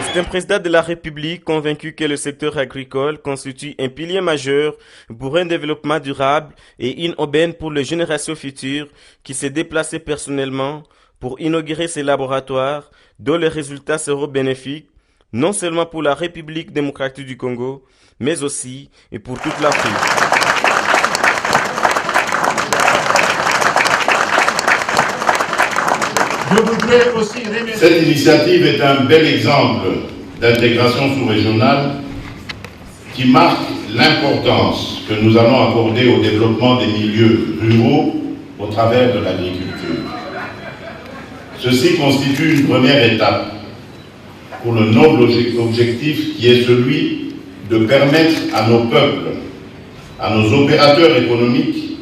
C'est un président de la République convaincu que le secteur agricole constitue un pilier majeur pour un développement durable et une aubaine pour les générations futures qui s'est déplacé personnellement pour inaugurer ces laboratoires dont les résultats seront bénéfiques non seulement pour la République démocratique du Congo, mais aussi et pour toute l'Afrique. Cette initiative est un bel exemple d'intégration sous-régionale qui marque l'importance que nous allons accorder au développement des milieux ruraux au travers de l'agriculture. Ceci constitue une première étape pour le noble objectif qui est celui de permettre à nos peuples, à nos opérateurs économiques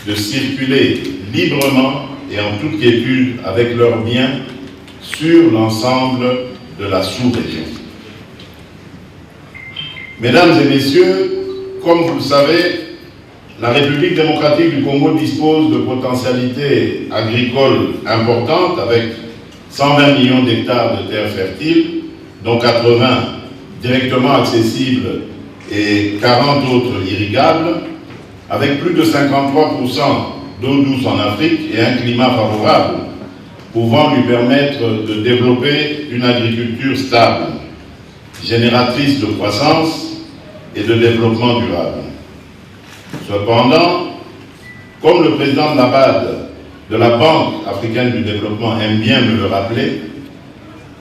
de circuler librement et en toute quiétude avec leurs biens sur l'ensemble de la sous-région. Mesdames et messieurs, comme vous le savez, la République démocratique du Congo dispose de potentialités agricoles importantes avec 120 millions d'hectares de terres fertiles, dont 80 directement accessibles et 40 autres irrigables, avec plus de 53% d'eau douce en Afrique et un climat favorable, pouvant lui permettre de développer une agriculture stable, génératrice de croissance et de développement durable. Cependant, comme le président de la BAD, de la Banque africaine du développement, aime bien me le rappeler,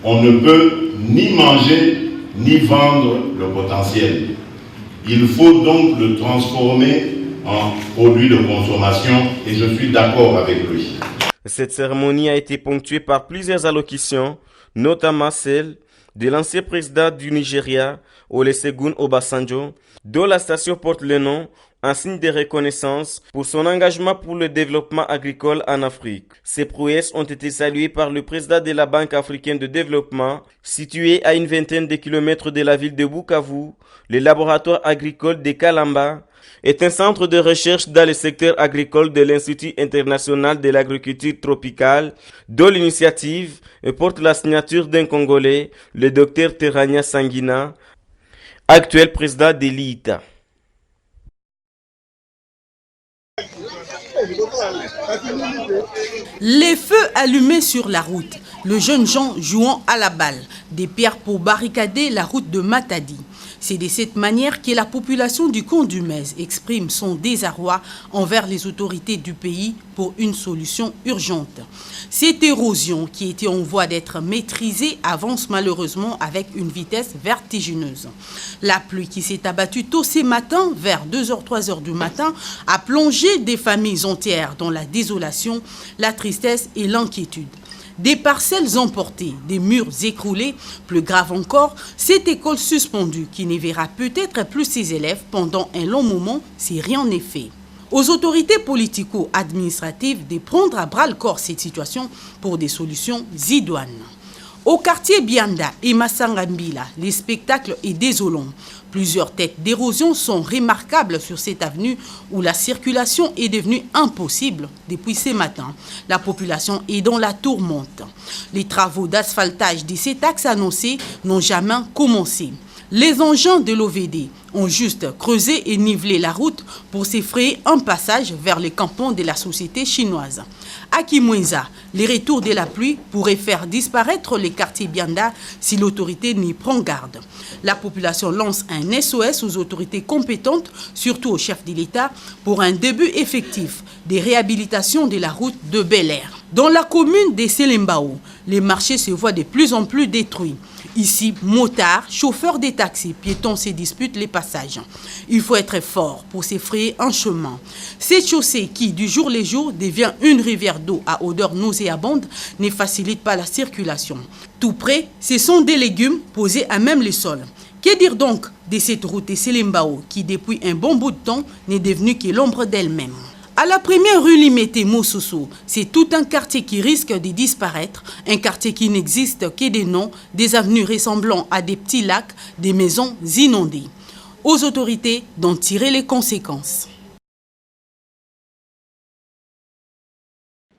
on ne peut ni manger ni vendre le potentiel. Il faut donc le transformer en produit de consommation et je suis d'accord avec lui. Cette cérémonie a été ponctuée par plusieurs allocutions, notamment celle de l'ancien président du Nigeria, Olusegun Obasanjo, dont la station porte le nom en signe de reconnaissance pour son engagement pour le développement agricole en Afrique. Ces prouesses ont été saluées par le président de la Banque africaine de développement, situé à une vingtaine de kilomètres de la ville de Bukavu. Le laboratoire agricole de Kalamba est un centre de recherche dans le secteur agricole de l'Institut international de l'agriculture tropicale, dont l'initiative porte la signature d'un Congolais, le Dr Terania Sanguina, actuel président de l'IITA. Les feux allumés sur la route, le jeune Jean jouant à la balle, des pierres pour barricader la route de Matadi. C'est de cette manière que la population du Kondumez exprime son désarroi envers les autorités du pays pour une solution urgente. Cette érosion qui était en voie d'être maîtrisée avance malheureusement avec une vitesse vertigineuse. La pluie qui s'est abattue tôt ce matin, vers 2h, 3h du matin, a plongé des familles entières dans la désolation, la tristesse et l'inquiétude. Des parcelles emportées, des murs écroulés, plus grave encore, cette école suspendue qui ne verra peut-être plus ses élèves pendant un long moment si rien n'est fait. Aux autorités politico-administratives de prendre à bras-le-corps cette situation pour des solutions idoines. Au quartier Bianda et Massangambila, les spectacles est désolant. Plusieurs têtes d'érosion sont remarquables sur cette avenue où la circulation est devenue impossible depuis ce matin. La population est dans la tourmente. Les travaux d'asphaltage de cet axe annoncés n'ont jamais commencé. Les engins de l'OVD ont juste creusé et nivelé la route pour s'effrayer un passage vers les campements de la société chinoise. À Kimwenza, les retours de la pluie pourraient faire disparaître les quartiers Bianda si l'autorité n'y prend garde. La population lance un SOS aux autorités compétentes, surtout au chef de l'État, pour un début effectif des réhabilitations de la route de Bel Air. Dans la commune de Selembao, les marchés se voient de plus en plus détruits. Ici, motards, chauffeurs des taxis, piétons se disputent les passages. Il faut être fort pour s'effrayer un chemin. Cette chaussée qui, du jour le jour, devient une rivière d'eau à odeur nauséabonde, ne facilite pas la circulation. Tout près, ce sont des légumes posés à même le sol. Que dire donc de cette route de Selembao qui, depuis un bon bout de temps, n'est devenue que l'ombre d'elle-même? À la première rue Limete Mososo, c'est tout un quartier qui risque de disparaître, un quartier qui n'existe que des noms, des avenues ressemblant à des petits lacs, des maisons inondées. Aux autorités d'en tirer les conséquences.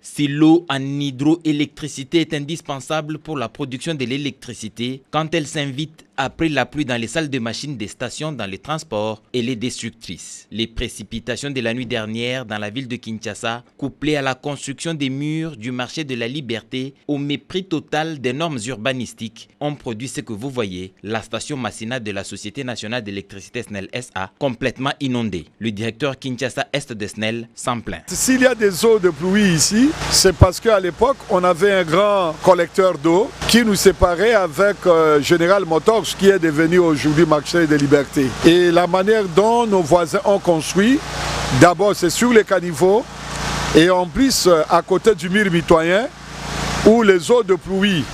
Si l'eau en hydroélectricité est indispensable pour la production de l'électricité, quand elle s'invite après la pluie dans les salles de machines des stations, dans les transports, elle est destructrice. Les précipitations de la nuit dernière dans la ville de Kinshasa, couplées à la construction des murs du marché de la Liberté, au mépris total des normes urbanistiques, ont produit ce que vous voyez, la station Massina de la Société nationale d'électricité SNEL SA, complètement inondée. Le directeur Kinshasa Est de SNEL s'en plaint. S'il y a des eaux de pluie ici, c'est parce qu'à l'époque, on avait un grand collecteur d'eau qui nous séparait avec General Motors, qui est devenu aujourd'hui marché de Liberté. Et la manière dont nos voisins ont construit, d'abord c'est sur les caniveaux et en plus à côté du mur mitoyen où les eaux de pluie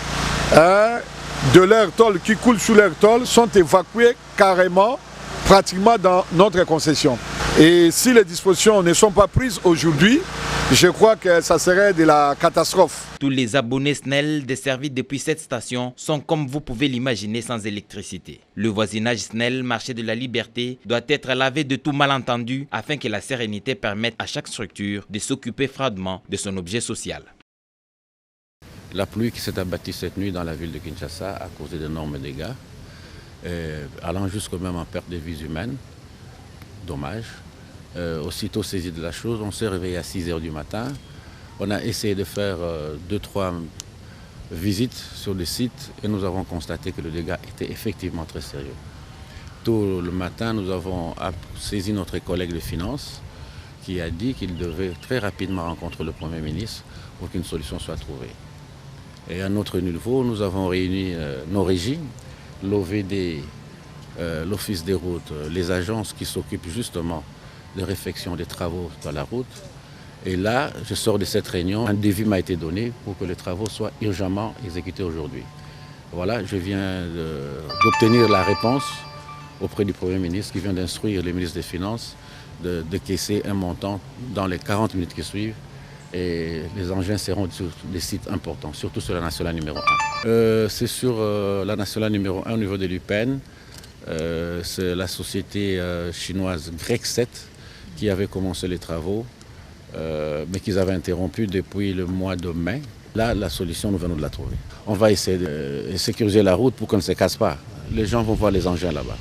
de leur tôle qui coulent sous leur tôle sont évacuées carrément, pratiquement dans notre concession. Et si les dispositions ne sont pas prises aujourd'hui, je crois que ça serait de la catastrophe. Tous les abonnés SNEL desservis depuis cette station sont, comme vous pouvez l'imaginer, sans électricité. Le voisinage SNEL, marché de la Liberté, doit être lavé de tout malentendu afin que la sérénité permette à chaque structure de s'occuper froidement de son objet social. La pluie qui s'est abattue cette nuit dans la ville de Kinshasa a causé d'énormes dégâts, allant jusqu'au même en perte de vies humaines. Dommage. Aussitôt saisi de la chose, on s'est réveillé à 6 h du matin. On a essayé de faire 2-3 visites sur le site et nous avons constaté que le dégât était effectivement très sérieux. Tôt le matin, nous avons saisi notre collègue de finances qui a dit qu'il devait très rapidement rencontrer le Premier ministre pour qu'une solution soit trouvée. Et à notre niveau, nous avons réuni nos régies, l'OVD, l'Office des routes, les agences qui s'occupent justement de réfection des travaux dans la route. Et là, je sors de cette réunion, un devis m'a été donné pour que les travaux soient urgemment exécutés aujourd'hui. Voilà, je viens d'obtenir la réponse auprès du Premier ministre qui vient d'instruire le ministre des Finances de caisser un montant dans les 40 minutes qui suivent. Et les engins seront sur des sites importants, surtout sur la nationale numéro 1. C'est sur la nationale numéro 1 au niveau de l'UPEN. C'est la société chinoise Grec 7 qui avait commencé les travaux, mais qu'ils avaient interrompu depuis le mois de mai. Là, la solution, nous venons de la trouver. On va essayer de sécuriser la route pour qu'on ne se casse pas. Les gens vont voir les engins là-bas.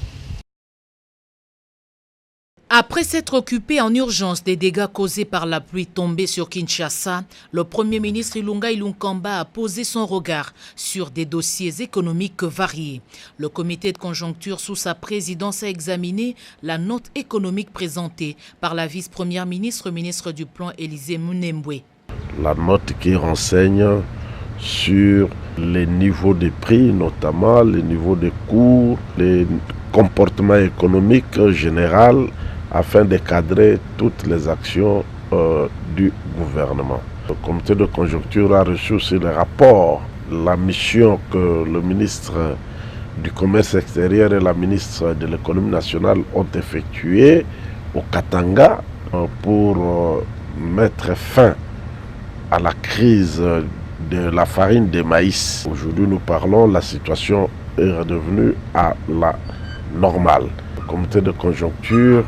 Après s'être occupé en urgence des dégâts causés par la pluie tombée sur Kinshasa, le Premier ministre Ilunga Ilunkamba a posé son regard sur des dossiers économiques variés. Le comité de conjoncture sous sa présidence a examiné la note économique présentée par la vice-première ministre, ministre du Plan Élisée Munembwe. La note qui renseigne sur les niveaux des prix, notamment les niveaux des cours, les comportements économiques généraux, afin de cadrer toutes les actions du gouvernement. Le comité de conjoncture a reçu aussi le rapport, la mission que le ministre du Commerce extérieur et la ministre de l'Économie nationale ont effectuée au Katanga pour mettre fin à la crise de la farine de maïs. Aujourd'hui, nous parlons, la situation est redevenue à la normale. Le comité de conjoncture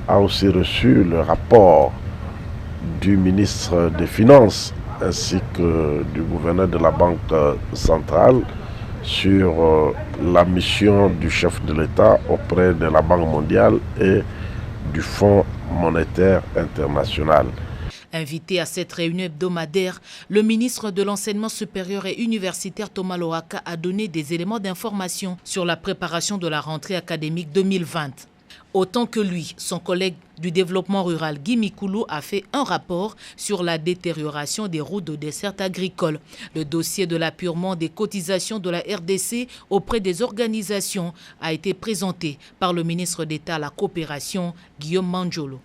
a aussi reçu le rapport du ministre des Finances ainsi que du gouverneur de la Banque centrale sur la mission du chef de l'État auprès de la Banque mondiale et du Fonds monétaire international. Invité à cette réunion hebdomadaire, le ministre de l'Enseignement supérieur et universitaire Thomas Lohaka a donné des éléments d'information sur la préparation de la rentrée académique 2020. Autant que lui, son collègue du développement rural Guy Mikoulou a fait un rapport sur la détérioration des routes de desserte agricole. Le dossier de l'appurement des cotisations de la RDC auprès des organisations a été présenté par le ministre d'État à la coopération Guillaume Manjolo.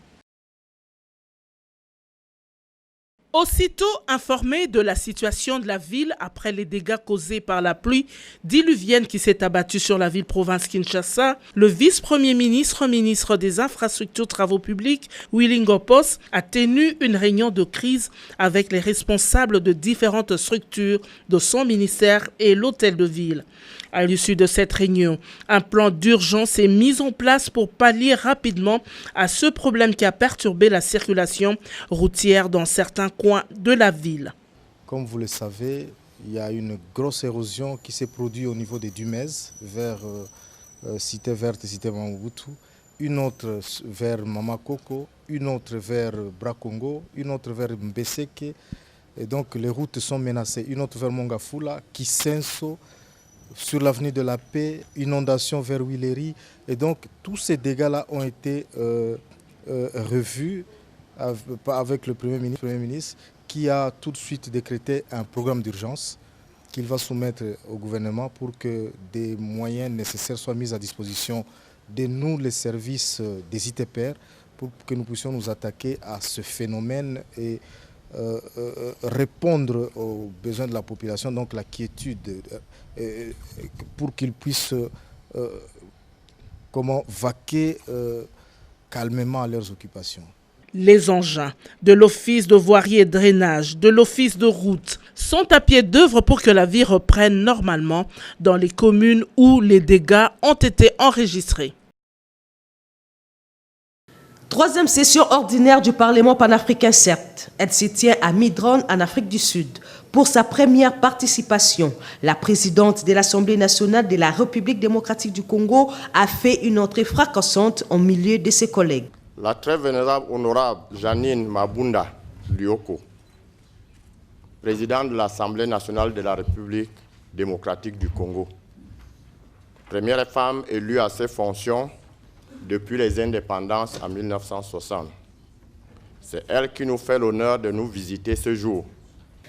Aussitôt informé de la situation de la ville après les dégâts causés par la pluie diluvienne qui s'est abattue sur la ville-province Kinshasa, le vice-premier ministre, ministre des Infrastructures Travaux publics, Willy Ngopos, a tenu une réunion de crise avec les responsables de différentes structures de son ministère et l'hôtel de ville. À l'issue de cette réunion, un plan d'urgence est mis en place pour pallier rapidement à ce problème qui a perturbé la circulation routière dans certains coins de la ville. Comme vous le savez, il y a une grosse érosion qui s'est produite au niveau des Dumez vers Cité Verte et Cité Mamoutou, une autre vers Mamakoko, une autre vers Brakongo, une autre vers Mbeseke. Et donc les routes sont menacées. Une autre vers Mongafula, Kisenso, sur l'avenue de la Paix, inondation vers Willery. Et donc tous ces dégâts-là ont été revus avec le Premier ministre qui a tout de suite décrété un programme d'urgence qu'il va soumettre au gouvernement pour que des moyens nécessaires soient mis à disposition de nous, les services des ITPR, pour que nous puissions nous attaquer à ce phénomène et répondre aux besoins de la population, donc la quiétude, pour qu'ils puissent vaquer calmement à leurs occupations. Les engins de l'Office de voirie et drainage, de l'Office de route sont à pied d'œuvre pour que la vie reprenne normalement dans les communes où les dégâts ont été enregistrés. Troisième session ordinaire du Parlement panafricain CERT. Elle se tient à Midron, en Afrique du Sud. Pour sa première participation, la présidente de l'Assemblée nationale de la République démocratique du Congo a fait une entrée fracassante au milieu de ses collègues. La très vénérable honorable Janine Mabunda Lyoko, présidente de l'Assemblée nationale de la République démocratique du Congo, première femme élue à ces fonctions depuis les indépendances en 1960. C'est elle qui nous fait l'honneur de nous visiter ce jour.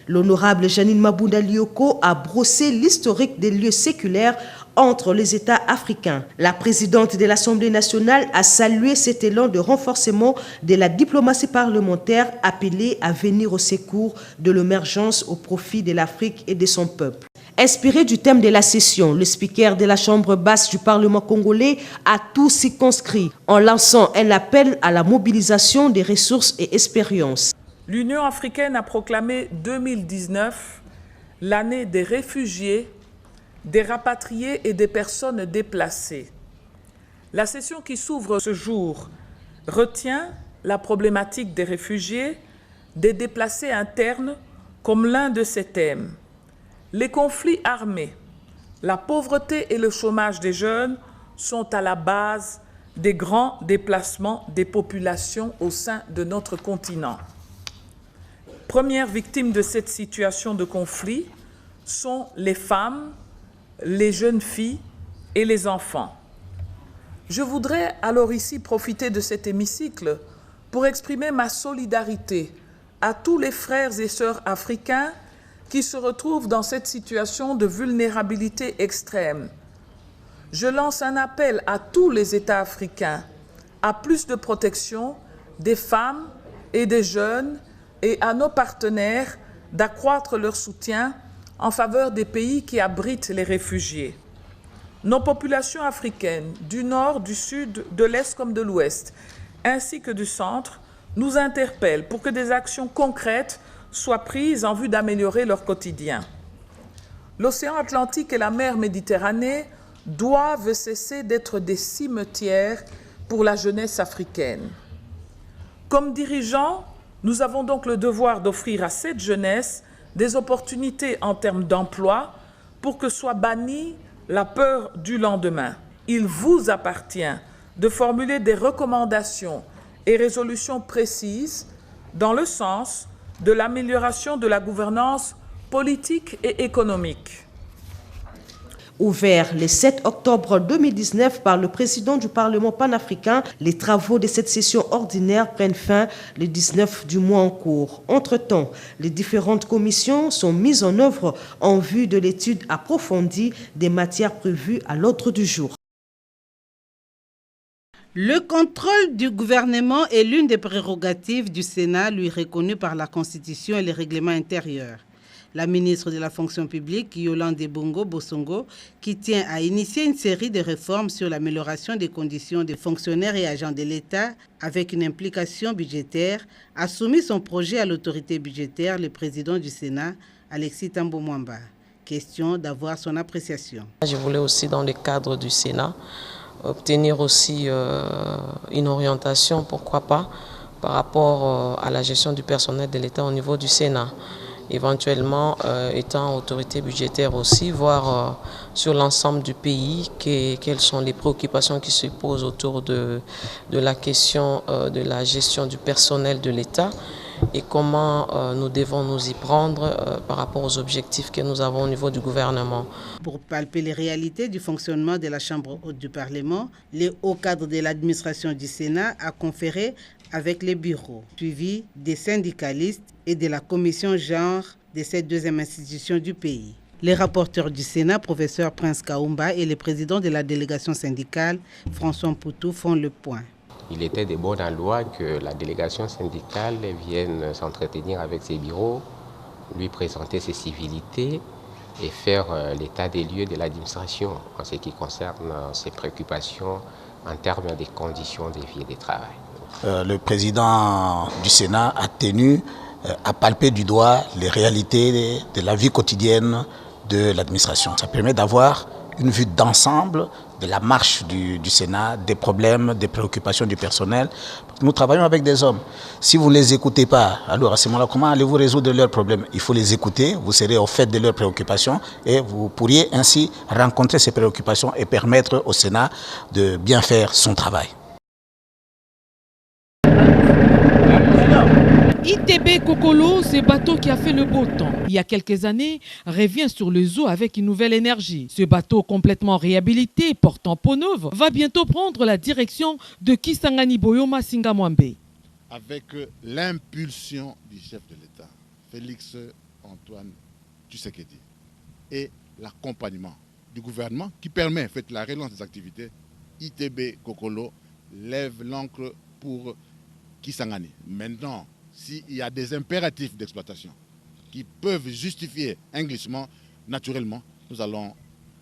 L'honorable Janine Mabunda Lyoko a brossé l'historique des lieux séculaires entre les États africains. La présidente de l'Assemblée nationale a salué cet élan de renforcement de la diplomatie parlementaire appelée à venir au secours de l'émergence au profit de l'Afrique et de son peuple. Inspiré du thème de la session, le speaker de la Chambre basse du Parlement congolais a tout circonscrit en lançant un appel à la mobilisation des ressources et expériences. L'Union africaine a proclamé 2019 l'année des réfugiés, des rapatriés et des personnes déplacées. La session qui s'ouvre ce jour retient la problématique des réfugiés, des déplacés internes comme l'un de ses thèmes. Les conflits armés, la pauvreté et le chômage des jeunes sont à la base des grands déplacements des populations au sein de notre continent. Premières victimes de cette situation de conflit sont les femmes, les jeunes filles et les enfants. Je voudrais alors ici profiter de cet hémicycle pour exprimer ma solidarité à tous les frères et sœurs africains qui se retrouvent dans cette situation de vulnérabilité extrême. Je lance un appel à tous les États africains à plus de protection des femmes et des jeunes et à nos partenaires d'accroître leur soutien en faveur des pays qui abritent les réfugiés. Nos populations africaines, du nord, du sud, de l'est comme de l'ouest, ainsi que du centre, nous interpellent pour que des actions concrètes soient prises en vue d'améliorer leur quotidien. L'océan Atlantique et la mer Méditerranée doivent cesser d'être des cimetières pour la jeunesse africaine. Comme dirigeants, nous avons donc le devoir d'offrir à cette jeunesse des opportunités en termes d'emploi pour que soit bannie la peur du lendemain. Il vous appartient de formuler des recommandations et résolutions précises dans le sens de l'amélioration de la gouvernance politique et économique. Ouvert le 7 octobre 2019 par le président du Parlement panafricain, les travaux de cette session ordinaire prennent fin le 19 du mois en cours. Entre-temps, les différentes commissions sont mises en œuvre en vue de l'étude approfondie des matières prévues à l'ordre du jour. Le contrôle du gouvernement est l'une des prérogatives du Sénat lui reconnue par la Constitution et les règlements intérieurs. La ministre de la fonction publique, Yolande Bongo Bosongo, qui tient à initier une série de réformes sur l'amélioration des conditions des fonctionnaires et agents de l'État avec une implication budgétaire, a soumis son projet à l'autorité budgétaire, le président du Sénat, Alexis Tambo Mwamba. Question d'avoir son appréciation. Je voulais aussi, dans le cadre du Sénat, obtenir aussi une orientation, pourquoi pas, par rapport à la gestion du personnel de l'État au niveau du Sénat. Éventuellement, étant autorité budgétaire aussi, voir sur l'ensemble du pays quelles sont les préoccupations qui se posent autour de la question de la gestion du personnel de l'État et comment nous devons nous y prendre par rapport aux objectifs que nous avons au niveau du gouvernement. Pour palper les réalités du fonctionnement de la Chambre haute du Parlement, les hauts cadres de l'administration du Sénat a conféré avec les bureaux, suivis des syndicalistes et de la commission genre de cette deuxième institution du pays. Les rapporteurs du Sénat, professeur Prince Kaoumba, et le président de la délégation syndicale, François Poutou, font le point. Il était de bonne loi que la délégation syndicale vienne s'entretenir avec ses bureaux, lui présenter ses civilités et faire l'état des lieux de l'administration en ce qui concerne ses préoccupations en termes des conditions de vie et de travail. Le président du Sénat a tenu à palper du doigt les réalités de la vie quotidienne de l'administration. Ça permet d'avoir une vue d'ensemble de la marche du Sénat, des problèmes, des préoccupations du personnel. Nous travaillons avec des hommes. Si vous ne les écoutez pas, alors à ce moment-là, comment allez-vous résoudre leurs problèmes? Il faut les écouter, vous serez au fait de leurs préoccupations et vous pourriez ainsi rencontrer ces préoccupations et permettre au Sénat de bien faire son travail. ITB Kokolo, ce bateau qui a fait le beau temps il y a quelques années, revient sur les eaux avec une nouvelle énergie. Ce bateau complètement réhabilité, portant peau neuve, va bientôt prendre la direction de Kisangani Boyoma Singamwambe. Avec l'impulsion du chef de l'État, Félix Antoine Tshisekedi, et l'accompagnement du gouvernement qui permet en fait, la relance des activités, ITB Kokolo lève l'ancre pour Kisangani. Maintenant, s'il y a des impératifs d'exploitation qui peuvent justifier un glissement, naturellement, nous allons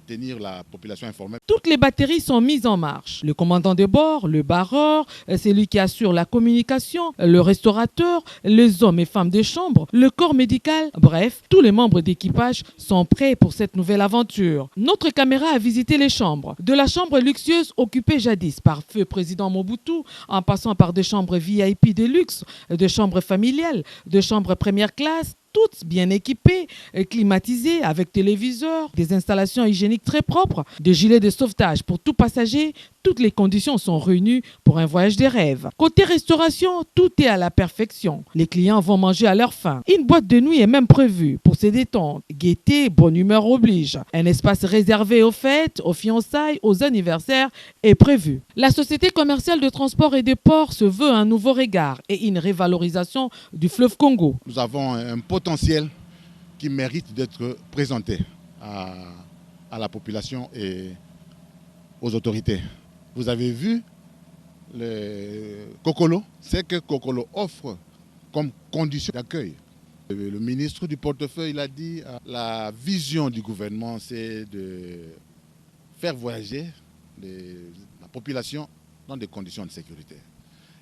tenir la population informelle. Toutes les batteries sont mises en marche. Le commandant de bord, le barreur, celui qui assure la communication, le restaurateur, les hommes et femmes de chambre, le corps médical, bref, tous les membres d'équipage sont prêts pour cette nouvelle aventure. Notre caméra a visité les chambres. De la chambre luxueuse occupée jadis par feu président Mobutu, en passant par des chambres VIP de luxe, des chambres familiales, des chambres première classe, toutes bien équipées, climatisées, avec téléviseurs, des installations hygiéniques très propres, des gilets de sauvetage pour tout passager. Toutes les conditions sont réunies pour un voyage des rêves. Côté restauration, tout est à la perfection. Les clients vont manger à leur faim. Une boîte de nuit est même prévue pour se détendre. Gaieté, bonne humeur oblige. Un espace réservé aux fêtes, aux fiançailles, aux anniversaires est prévu. La société commerciale de transport et de port se veut un nouveau regard et une révalorisation du fleuve Congo. Nous avons un potentiel qui mérite d'être présenté à la population et aux autorités. Vous avez vu le Kokolo, c'est que Kokolo offre comme condition d'accueil. Le ministre du portefeuille il a dit, la vision du gouvernement, c'est de faire voyager la population dans des conditions de sécurité.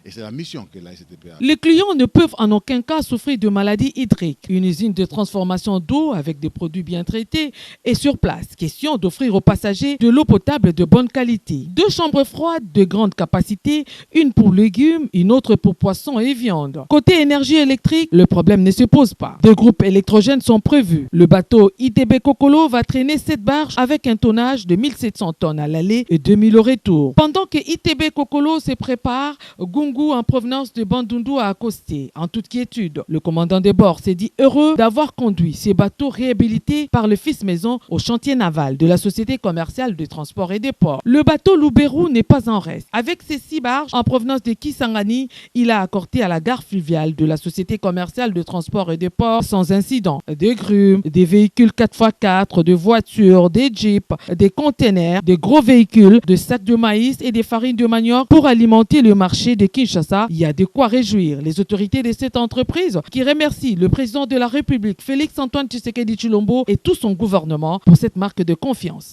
Et c'est la mission que la STP a. Les clients ne peuvent en aucun cas souffrir de maladies hydriques. Une usine de transformation d'eau avec des produits bien traités est sur place. Question d'offrir aux passagers de l'eau potable de bonne qualité. 2 chambres froides de grande capacité, une pour légumes, une autre pour poissons et viande. Côté énergie électrique, le problème ne se pose pas. 2 groupes électrogènes sont prévus. Le bateau ITB Kokolo va traîner 7 barges avec un tonnage de 1700 tonnes à l'aller et 2000 au retour. Pendant que ITB Kokolo se prépare, Gungu en provenance de Bandundu a accosté. En toute quiétude, le commandant de bord s'est dit heureux d'avoir conduit ces bateaux réhabilités par le fils maison au chantier naval de la société commerciale de transport et des ports. Le bateau Louberou n'est pas en reste. Avec ses 6 barges en provenance de Kisangani, il a accordé à la gare fluviale de la société commerciale de transport et des ports sans incident. Des grumes, des véhicules 4x4, des voitures, des jeeps, des containers, des gros véhicules, des sacs de maïs et des farines de manioc pour alimenter le marché de Kinshasa. Il y a de quoi réjouir les autorités de cette entreprise qui remercient le président de la République, Félix Antoine Tshisekedi Tshilombo, et tout son gouvernement pour cette marque de confiance.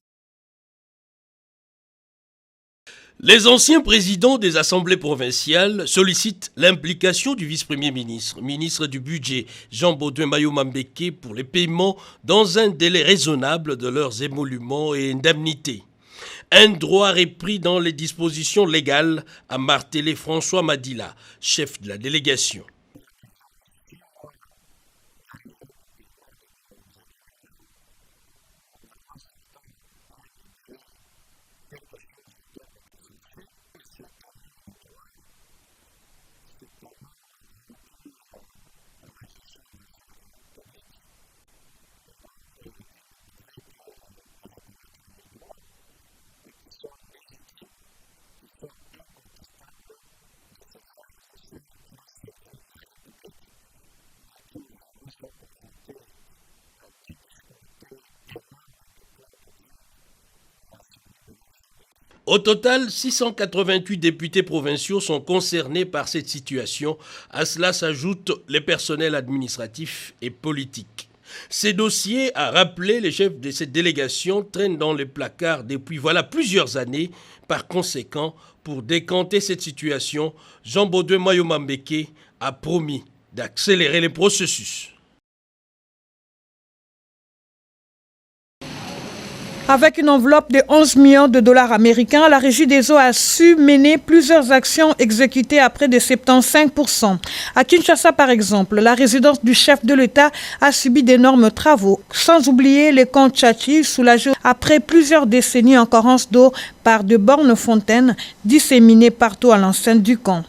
Les anciens présidents des assemblées provinciales sollicitent l'implication du vice-premier ministre, ministre du budget, Jean Baudouin Mayomambeke, pour les paiements dans un délai raisonnable de leurs émoluments et indemnités. Un droit repris dans les dispositions légales, a martelé François Madila, chef de la délégation. Au total, 688 députés provinciaux sont concernés par cette situation. À cela s'ajoutent les personnels administratifs et politiques. Ces dossiers, a rappelé les chefs de cette délégation, traînent dans les placards depuis plusieurs années. Par conséquent, pour décanter cette situation, Jean Baudouin Mayomambeke a promis d'accélérer les processus. Avec une enveloppe de 11 millions de dollars américains, la Régie des eaux a su mener plusieurs actions exécutées à près de 75%. À Kinshasa, par exemple, la résidence du chef de l'État a subi d'énormes travaux, sans oublier les camps Tchachi, soulagés après plusieurs décennies en carence d'eau par de bornes fontaines disséminées partout à l'enceinte du camp.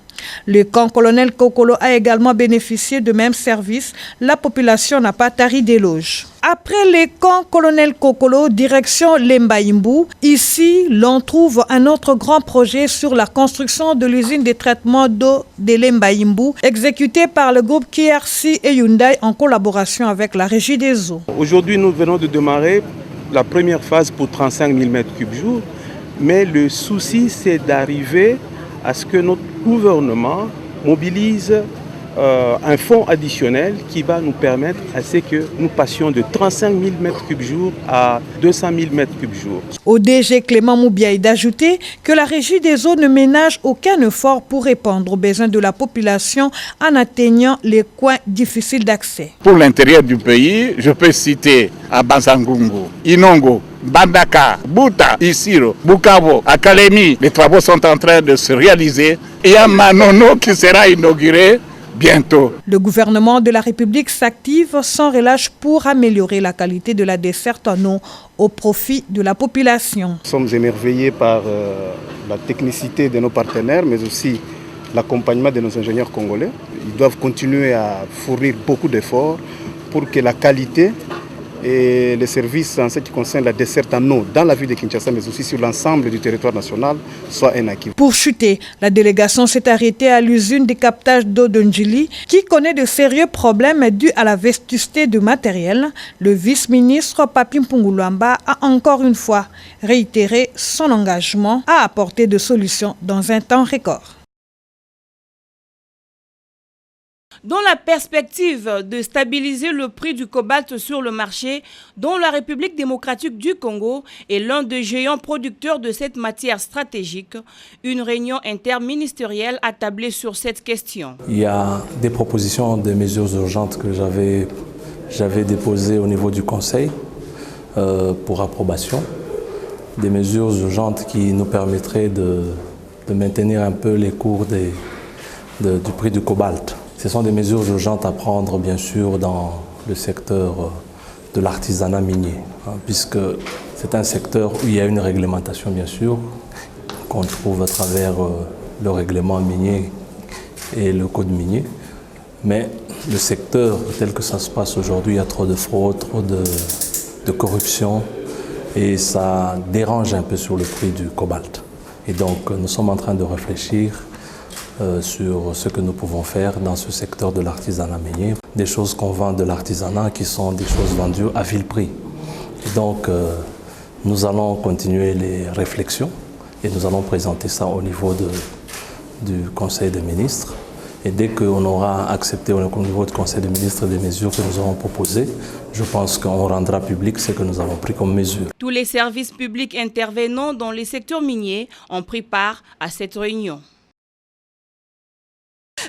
Le camp Colonel Kokolo a également bénéficié de mêmes services. La population n'a pas tari d'éloges. Après les camps Colonel Kokolo, direction Lembaïmbou, ici, l'on trouve un autre grand projet sur la construction de l'usine de traitement d'eau de Lembaïmbou, exécutée par le groupe KRC et Hyundai en collaboration avec la Régie des eaux. Aujourd'hui, nous venons de démarrer la première phase pour 35 000 m3 jour, mais le souci, c'est d'arriver à ce que notre gouvernement mobilise un fonds additionnel qui va nous permettre à ce que nous passions de 35 000 m3 jour à 200 000 m3 jour. Au DG Clément Moubiaï d'ajouter que la Régie des eaux ne ménage aucun effort pour répondre aux besoins de la population en atteignant les coins difficiles d'accès. Pour l'intérieur du pays, je peux citer à Banzangungu, Inongo, Bandaka, Buta, Isiro, Bukavu, Akalemi. Les travaux sont en train de se réaliser et à Manono qui sera inauguré bientôt. Le gouvernement de la République s'active sans relâche pour améliorer la qualité de la desserte en eau au profit de la population. Nous sommes émerveillés par la technicité de nos partenaires, mais aussi l'accompagnement de nos ingénieurs congolais. Ils doivent continuer à fournir beaucoup d'efforts pour que la qualité et les services en ce qui concerne la desserte en eau dans la ville de Kinshasa, mais aussi sur l'ensemble du territoire national, soient un acquis. Pour chuter, la délégation s'est arrêtée à l'usine de captage d'eau de Ndjili, qui connaît de sérieux problèmes dus à la vétusté du matériel. Le vice-ministre Papi Mpungulwamba a encore une fois réitéré son engagement à apporter des solutions dans un temps record. Dans la perspective de stabiliser le prix du cobalt sur le marché, dont la République démocratique du Congo est l'un des géants producteurs de cette matière stratégique, une réunion interministérielle a tablé sur cette question. Il y a des propositions, des mesures urgentes que j'avais déposées au niveau du Conseil pour approbation. Des mesures urgentes qui nous permettraient de maintenir un peu les cours du prix du cobalt. Ce sont des mesures urgentes à prendre, bien sûr, dans le secteur de l'artisanat minier, puisque c'est un secteur où il y a une réglementation, bien sûr, qu'on trouve à travers le règlement minier et le code minier. Mais le secteur, tel que ça se passe aujourd'hui, il y a trop de fraude, trop de corruption, et ça dérange un peu sur le prix du cobalt. Et donc, nous sommes en train de réfléchir sur ce que nous pouvons faire dans ce secteur de l'artisanat minier. Des choses qu'on vend de l'artisanat qui sont des choses vendues à vil prix. Et donc, nous allons continuer les réflexions et nous allons présenter ça au niveau du Conseil des ministres. Et dès qu'on aura accepté au niveau du Conseil des ministres des mesures que nous avons proposées, je pense qu'on rendra public ce que nous avons pris comme mesures. Tous les services publics intervenant dans les secteurs miniers ont pris part à cette réunion.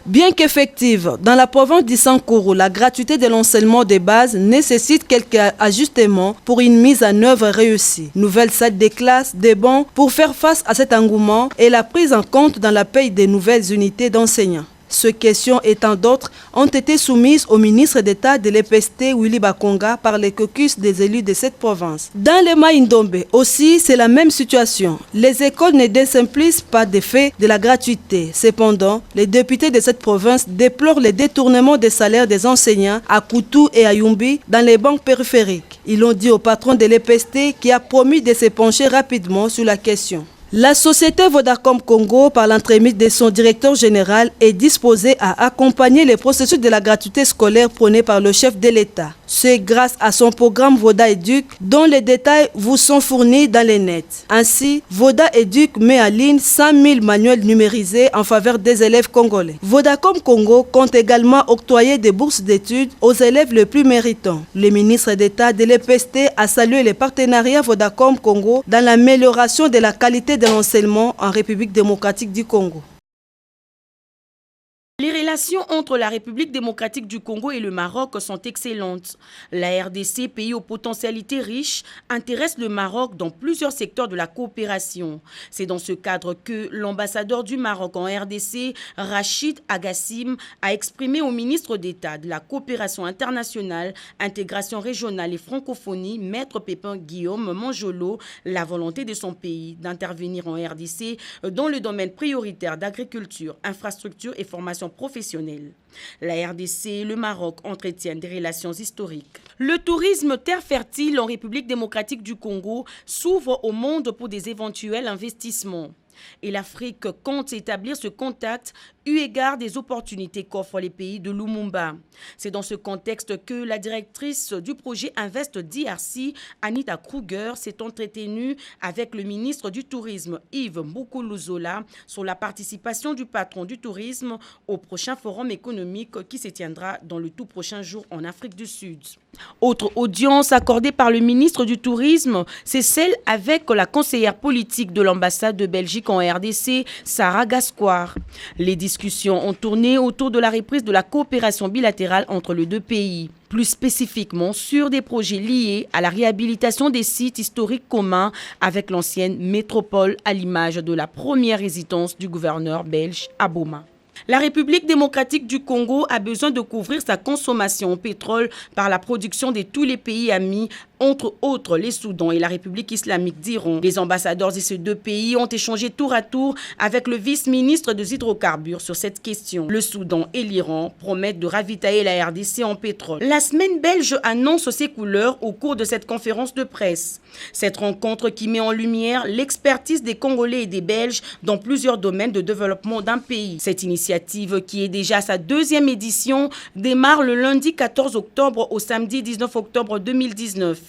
Bien qu'effective, dans la province d'Issankoro, la gratuité de l'enseignement de base nécessite quelques ajustements pour une mise en œuvre réussie. Nouvelles salles de classe, des bancs pour faire face à cet engouement et la prise en compte dans la paie des nouvelles unités d'enseignants. Ces questions et tant d'autres ont été soumises au ministre d'État de l'EPST Willy Bakonga par les caucus des élus de cette province. Dans le Maïndombe aussi, c'est la même situation. Les écoles ne désimplissent pas des faits de la gratuité. Cependant, les députés de cette province déplorent le détournement des salaires des enseignants à Koutou et à Yumbi dans les banques périphériques. Ils l'ont dit au patron de l'EPST qui a promis de se pencher rapidement sur la question. La société Vodacom Congo, par l'entremise de son directeur général, est disposée à accompagner les processus de la gratuité scolaire prôné par le chef de l'État. C'est grâce à son programme Voda Éduc, dont les détails vous sont fournis dans les nets. Ainsi, Voda Éduc met en ligne 100 000 manuels numérisés en faveur des élèves congolais. Vodacom Congo compte également octroyer des bourses d'études aux élèves les plus méritants. Le ministre d'État de l'EPST a salué les partenariats Vodacom Congo dans l'amélioration de la qualité de l'enseignement en République démocratique du Congo. Les relations entre la République démocratique du Congo et le Maroc sont excellentes. La RDC, pays aux potentialités riches, intéresse le Maroc dans plusieurs secteurs de la coopération. C'est dans ce cadre que l'ambassadeur du Maroc en RDC, Rachid Agassim, a exprimé au ministre d'État de la coopération internationale, intégration régionale et francophonie, Maître Pépin Guillaume Manjolo, la volonté de son pays d'intervenir en RDC dans le domaine prioritaire d'agriculture, infrastructure et formation professionnelle. La RDC et le Maroc entretiennent des relations historiques. Le tourisme terre fertile en République démocratique du Congo s'ouvre au monde pour des éventuels investissements. Et l'Afrique compte établir ce contact eu égard des opportunités qu'offrent les pays de Lumumba. C'est dans ce contexte que la directrice du projet Invest DRC, Anita Kruger, s'est entretenue avec le ministre du Tourisme, Yves Mbukuluzola, sur la participation du patron du tourisme au prochain forum économique qui se tiendra dans le tout prochain jour en Afrique du Sud. Autre audience accordée par le ministre du Tourisme, c'est celle avec la conseillère politique de l'ambassade de Belgique en RDC, Sarah Gascoire. Les discussions ont tourné autour de la reprise de la coopération bilatérale entre les deux pays, plus spécifiquement sur des projets liés à la réhabilitation des sites historiques communs avec l'ancienne métropole à l'image de la première résidence du gouverneur belge à Boma. La République démocratique du Congo a besoin de couvrir sa consommation en pétrole par la production de tous les pays amis, entre autres les Soudan et la République islamique d'Iran. Les ambassadeurs de ces deux pays ont échangé tour à tour avec le vice-ministre des hydrocarbures sur cette question. Le Soudan et l'Iran promettent de ravitailler la RDC en pétrole. La semaine belge annonce ses couleurs au cours de cette conférence de presse. Cette rencontre qui met en lumière l'expertise des Congolais et des Belges dans plusieurs domaines de développement d'un pays. Cette initiative, qui est déjà à sa deuxième édition, démarre le lundi 14 octobre au samedi 19 octobre 2019.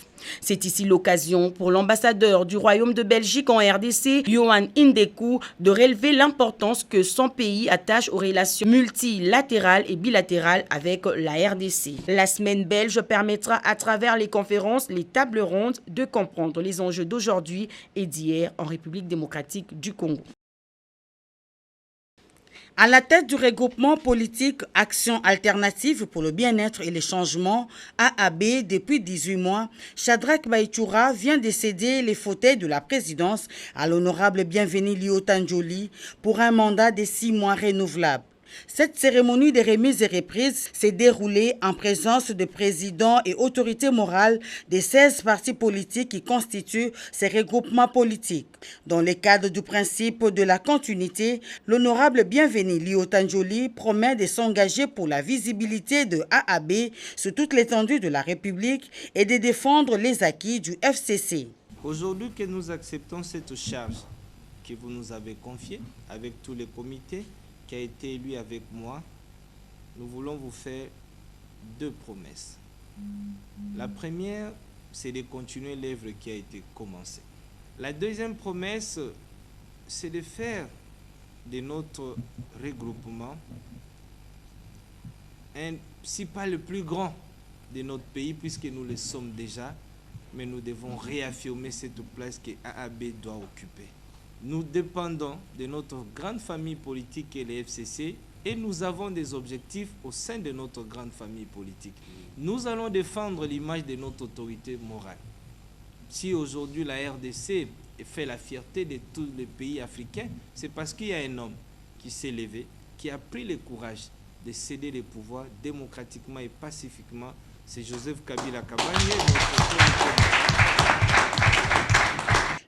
C'est ici l'occasion pour l'ambassadeur du Royaume de Belgique en RDC, Johan Indekou, de relever l'importance que son pays attache aux relations multilatérales et bilatérales avec la RDC. La semaine belge permettra à travers les conférences, les tables rondes, de comprendre les enjeux d'aujourd'hui et d'hier en République démocratique du Congo. À la tête du regroupement politique Action Alternative pour le bien-être et les changements, AAB, depuis 18 mois, Shadrack Baïchoura vient de céder les fauteuils de la présidence à l'honorable Bienvenu Liotanjoli pour un mandat de 6 mois renouvelable. Cette cérémonie de remise et reprise s'est déroulée en présence de présidents et autorités morales des 16 partis politiques qui constituent ces regroupements politiques. Dans le cadre du principe de la continuité, l'honorable Bienvenu Liotanjoli promet de s'engager pour la visibilité de AAB sur toute l'étendue de la République et de défendre les acquis du FCC. Aujourd'hui que nous acceptons cette charge que vous nous avez confiée avec tous les comités, qui a été élu avec moi, nous voulons vous faire 2 promesses. La première, c'est de continuer l'œuvre qui a été commencée. La deuxième promesse, c'est de faire de notre regroupement si pas le plus grand de notre pays, puisque nous le sommes déjà, mais nous devons réaffirmer cette place que AAB doit occuper. Nous dépendons de notre grande famille politique qui est le FCC et nous avons des objectifs au sein de notre grande famille politique. Nous allons défendre l'image de notre autorité morale. Si aujourd'hui la RDC fait la fierté de tous les pays africains, c'est parce qu'il y a un homme qui s'est levé, qui a pris le courage de céder les pouvoirs démocratiquement et pacifiquement. C'est Joseph Kabila Kabange.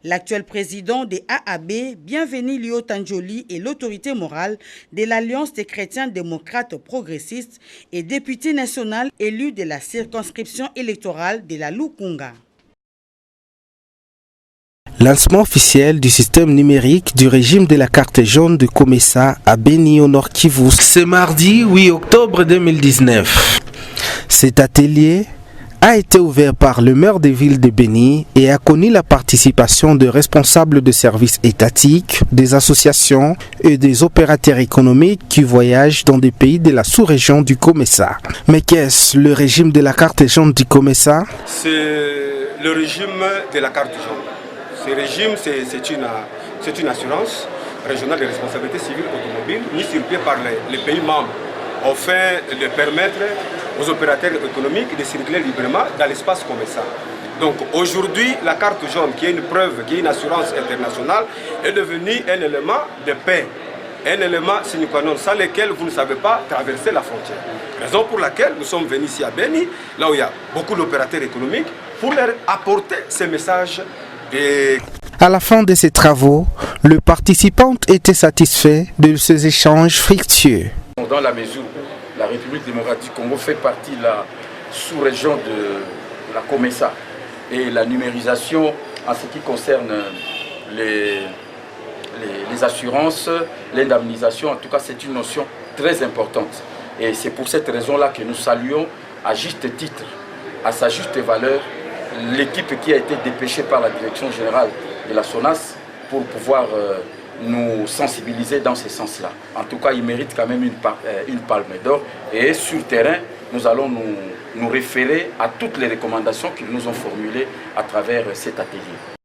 L'actuel président des AAB, Bienvenu Lio Tanjoli, est l'autorité morale de l'Alliance des chrétiens démocrates progressistes et député national élu de la circonscription électorale de la Lukunga. Lancement officiel du système numérique du régime de la carte jaune de Comesa à Beni au Nord Kivu. Ce mardi 8 octobre 2019. Cet atelier a été ouvert par le maire de ville de Beni et a connu la participation de responsables de services étatiques, des associations et des opérateurs économiques qui voyagent dans des pays de la sous-région du Comesa. Mais qu'est-ce le régime de la carte jaune du Comesa? C'est le régime de la carte jaune. Ce régime, c'est une assurance régionale de responsabilité civile automobile mise sur pied par les pays membres afin de permettre aux opérateurs économiques de circuler librement dans l'espace comme ça. Donc aujourd'hui, la carte jaune, qui est une preuve, qui est une assurance internationale, est devenue un élément de paix, un élément sine qua non sans lequel vous ne savez pas traverser la frontière. Raison pour laquelle nous sommes venus ici à Beni, là où il y a beaucoup d'opérateurs économiques, pour leur apporter ces messages. À la fin de ces travaux, le participant était satisfait de ces échanges fructueux. Dans la mesure où la République démocratique du Congo fait partie de la sous-région de la Comesa et la numérisation en ce qui concerne les assurances, l'indemnisation, en tout cas c'est une notion très importante. Et c'est pour cette raison-là que nous saluons à juste titre, à sa juste valeur, l'équipe qui a été dépêchée par la direction générale de la SONAS pour pouvoir nous sensibiliser dans ce sens-là. En tout cas, il mérite quand même une palme d'or. Et sur terrain, nous allons nous référer à toutes les recommandations qu'ils nous ont formulées à travers cet atelier.